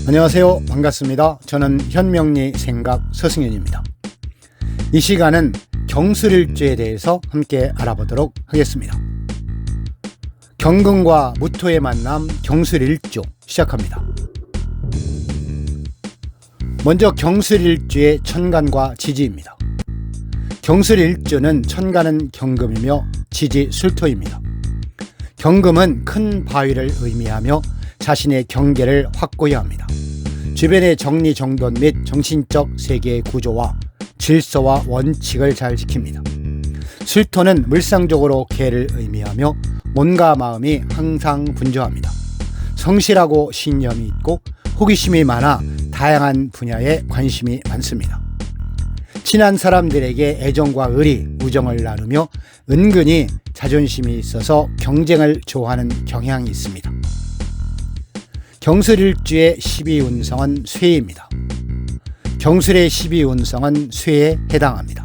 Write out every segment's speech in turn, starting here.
안녕하세요. 반갑습니다. 저는 현명리 생각 서승현입니다. 이 시간은 경술일주에 대해서 함께 알아보도록 하겠습니다. 경금과 무토의 만남 경술일주 시작합니다. 먼저 경술일주의 천간과 지지입니다. 경술일주는 천간은 경금이며 지지 술토입니다. 경금은 큰 바위를 의미하며 자신의 경계를 확고히 합니다. 주변의 정리정돈 및 정신적 세계의 구조와 질서와 원칙을 잘 지킵니다. 술토는 물상적으로 개를 의미하며 몸과 마음이 항상 분주합니다. 성실하고 신념이 있고 호기심이 많아 다양한 분야에 관심이 많습니다. 친한 사람들에게 애정과 의리, 우정을 나누며 은근히 자존심이 있어서 경쟁을 좋아하는 경향이 있습니다. 경술일주의 12운성은 쇠입니다. 경술의 12운성은 쇠에 해당합니다.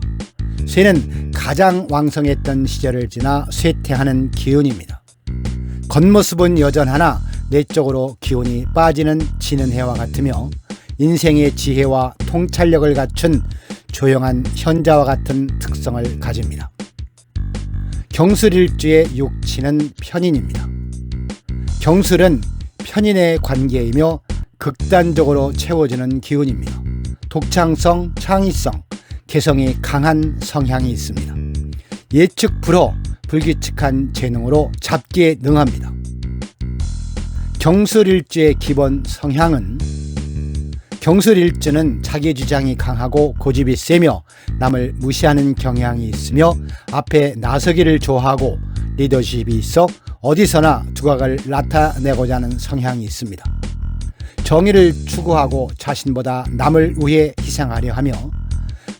쇠는 가장 왕성했던 시절을 지나 쇠퇴하는 기운입니다. 겉모습은 여전하나 내적으로 기운이 빠지는 지는 해와 같으며 인생의 지혜와 통찰력을 갖춘 조용한 현자와 같은 특성을 가집니다. 경술일주의 육치는 편인입니다. 경술은 편인의 관계이며 극단적으로 채워지는 기운입니다. 독창성, 창의성, 개성이 강한 성향이 있습니다. 예측 불허, 불규칙한 재능으로 잡기에 능합니다. 경술일주의 기본 성향은 경술일주는 자기 주장이 강하고 고집이 세며 남을 무시하는 경향이 있으며 앞에 나서기를 좋아하고 리더십이 있어 어디서나 두각을 나타내고자 하는 성향이 있습니다. 정의를 추구하고 자신보다 남을 위해 희생하려 하며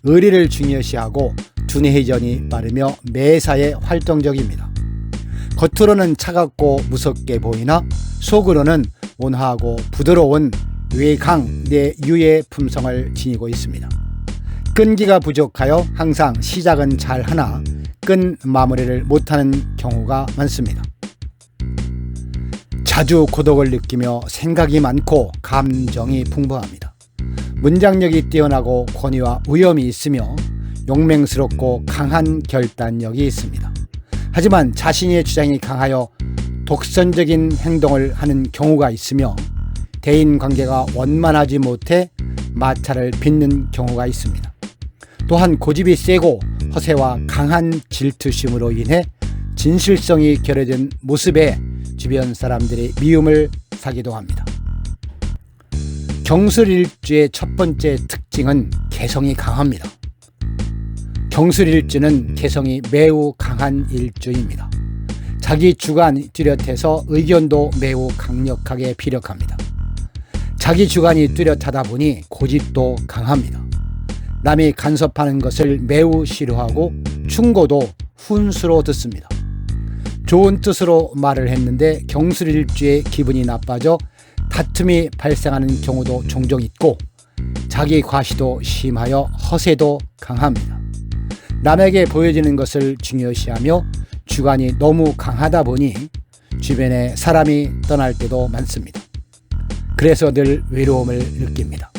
의리를 중요시하고 두뇌회전이 빠르며 매사에 활동적입니다. 겉으로는 차갑고 무섭게 보이나 속으로는 온화하고 부드러운 외강 내유의 품성을 지니고 있습니다. 끈기가 부족하여 항상 시작은 잘하나 끈 마무리를 못하는 경우가 많습니다. 자주 고독을 느끼며 생각이 많고 감정이 풍부합니다. 문장력이 뛰어나고 권위와 위엄이 있으며 용맹스럽고 강한 결단력이 있습니다. 하지만 자신의 주장이 강하여 독선적인 행동을 하는 경우가 있으며 대인관계가 원만하지 못해 마찰을 빚는 경우가 있습니다. 또한 고집이 세고 허세와 강한 질투심으로 인해 진실성이 결여된 모습에 주변 사람들이 미움을 사기도 합니다. 경술일주의 첫 번째 특징은 개성이 강합니다. 경술일주는 개성이 매우 강한 일주입니다. 자기 주관이 뚜렷해서 의견도 매우 강력하게 피력합니다. 자기 주관이 뚜렷하다 보니 고집도 강합니다. 남이 간섭하는 것을 매우 싫어하고 충고도 훈수로 듣습니다. 좋은 뜻으로 말을 했는데 경술일주의 기분이 나빠져 다툼이 발생하는 경우도 종종 있고 자기 과시도 심하여 허세도 강합니다. 남에게 보여지는 것을 중요시하며 주관이 너무 강하다 보니 주변에 사람이 떠날 때도 많습니다. 그래서 늘 외로움을 느낍니다.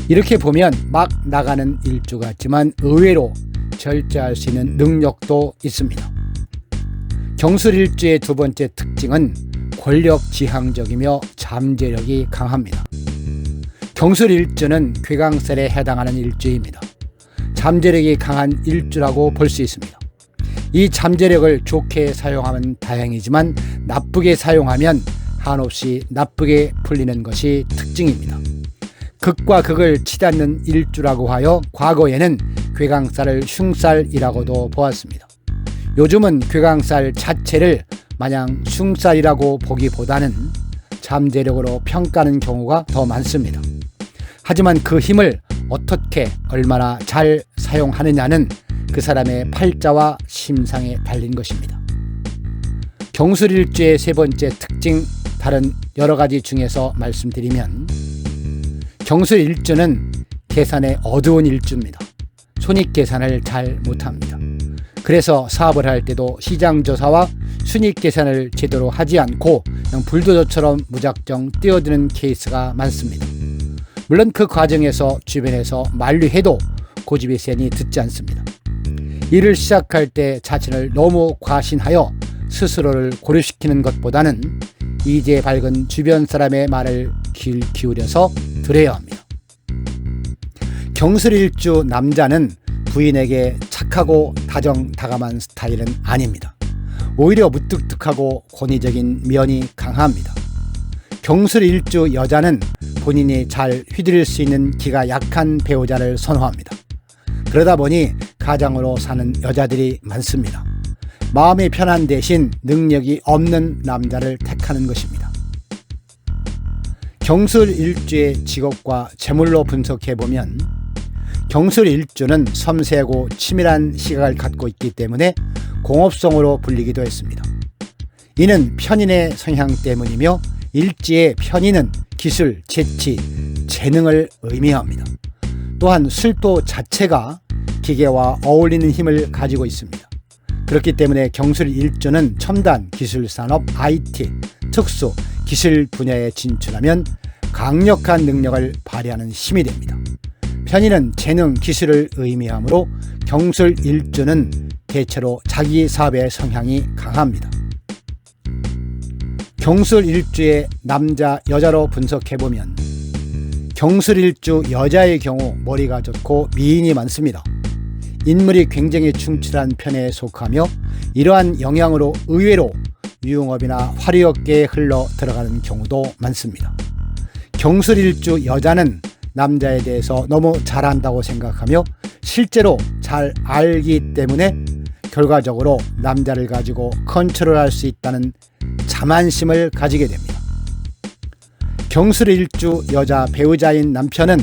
이렇게 보면 막 나가는 일주 같지만 의외로 절제할 수 있는 능력도 있습니다. 경술일주의 두 번째 특징은 권력지향적이며 잠재력이 강합니다. 경술일주는 괴강살에 해당하는 일주입니다. 잠재력이 강한 일주라고 볼 수 있습니다. 이 잠재력을 좋게 사용하면 다행이지만 나쁘게 사용하면 한없이 나쁘게 풀리는 것이 특징입니다. 극과 극을 치닫는 일주라고 하여 과거에는 괴강살을 흉살이라고도 보았습니다. 요즘은 괴강살 자체를 마냥 흉살이라고 보기보다는 잠재력으로 평가하는 경우가 더 많습니다. 하지만 그 힘을 어떻게 얼마나 잘 사용하느냐는 그 사람의 팔자와 심상에 달린 것입니다. 경술일주의 세 번째 특징, 다른 여러 가지 중에서 말씀드리면 경술일주는 계산에 어두운 일주입니다. 손익 계산을 잘 못합니다. 그래서 사업을 할 때도 시장조사와 순위 계산을 제대로 하지 않고 그냥 불도저처럼 무작정 뛰어드는 케이스가 많습니다. 물론 그 과정에서 주변에서 만류해도 고집이 세니 듣지 않습니다. 일을 시작할 때 자신을 너무 과신하여 스스로를 고려시키는 것보다는 이제 밝은 주변 사람의 말을 귀 기울여서 들어야 합니다. 경술일주 남자는 부인에게 착하고 다정다감한 스타일은 아닙니다. 오히려 무뚝뚝하고 권위적인 면이 강합니다. 경술일주 여자는 본인이 잘 휘두를 수 있는 기가 약한 배우자를 선호합니다. 그러다 보니 가장으로 사는 여자들이 많습니다. 마음이 편한 대신 능력이 없는 남자를 택하는 것입니다. 경술일주의 직업과 재물로 분석해보면 경술일주는 섬세하고 치밀한 시각을 갖고 있기 때문에 공업성으로 불리기도 했습니다. 이는 편인의 성향 때문이며 일지의 편인은 기술, 재치, 재능을 의미합니다. 또한 술도 자체가 기계와 어울리는 힘을 가지고 있습니다. 그렇기 때문에 경술일주는 첨단 기술산업, IT, 특수, 기술 분야에 진출하면 강력한 능력을 발휘하는 힘이 됩니다. 편인은 재능, 기술을 의미하므로 경술일주는 대체로 자기 사업의 성향이 강합니다. 경술일주의 남자, 여자로 분석해보면 경술일주 여자의 경우 머리가 좋고 미인이 많습니다. 인물이 굉장히 충실한 편에 속하며 이러한 영향으로 의외로 유흥업이나 화려업계에 흘러 들어가는 경우도 많습니다. 경술일주 여자는 남자에 대해서 너무 잘한다고 생각하며 실제로 잘 알기 때문에 결과적으로 남자를 가지고 컨트롤할 수 있다는 자만심을 가지게 됩니다. 경술일주 여자 배우자인 남편은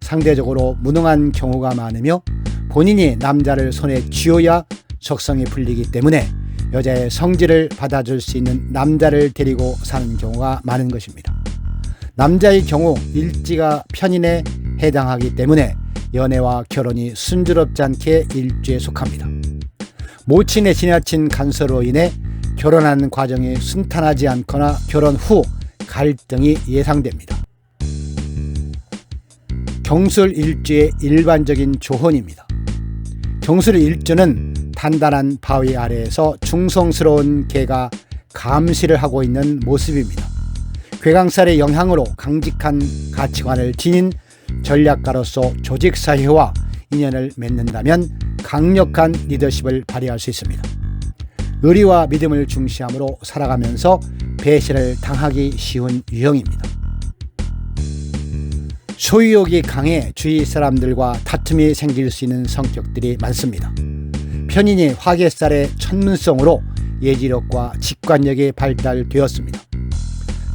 상대적으로 무능한 경우가 많으며 본인이 남자를 손에 쥐어야 적성이 풀리기 때문에 여자의 성질을 받아줄 수 있는 남자를 데리고 사는 경우가 많은 것입니다. 남자의 경우 일지가 편인에 해당하기 때문에 연애와 결혼이 순조롭지 않게 일주에 속합니다. 모친의 지나친 간섭으로 인해 결혼하는 과정이 순탄하지 않거나 결혼 후 갈등이 예상됩니다. 경술일주의 일반적인 조언입니다. 경술일주는 단단한 바위 아래에서 충성스러운 개가 감시를 하고 있는 모습입니다. 괴강살의 영향으로 강직한 가치관을 지닌 전략가로서 조직사회와 인연을 맺는다면 강력한 리더십을 발휘할 수 있습니다. 의리와 믿음을 중시함으로 살아가면서 배신을 당하기 쉬운 유형입니다. 소유욕이 강해 주위 사람들과 다툼이 생길 수 있는 성격들이 많습니다. 편인이 화개살의 천문성으로 예지력과 직관력이 발달되었습니다.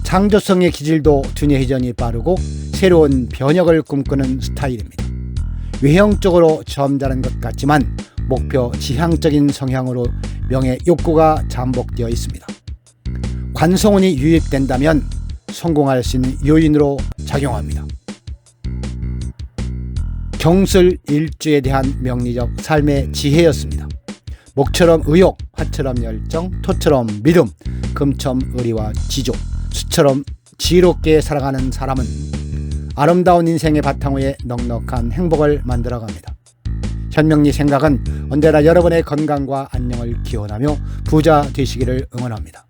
창조성의 기질도 두뇌 회전이 빠르고 새로운 변혁을 꿈꾸는 스타일입니다. 외형적으로 점잖은 것 같지만 목표 지향적인 성향으로 명예 욕구가 잠복되어 있습니다. 관성운이 유입된다면 성공할 수 있는 요인으로 작용합니다. 경술일주에 대한 명리적 삶의 지혜였습니다. 목처럼 의욕, 화처럼 열정, 토처럼 믿음, 금처럼 의리와 지조, 수처럼 지혜롭게 살아가는 사람은 아름다운 인생의 바탕 위에 넉넉한 행복을 만들어갑니다. 현명리 생각은 언제나 여러분의 건강과 안녕을 기원하며 부자 되시기를 응원합니다.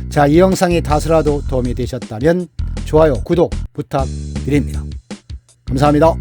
자, 이 영상이 다소라도 도움이 되셨다면 좋아요, 구독 부탁드립니다. 감사합니다.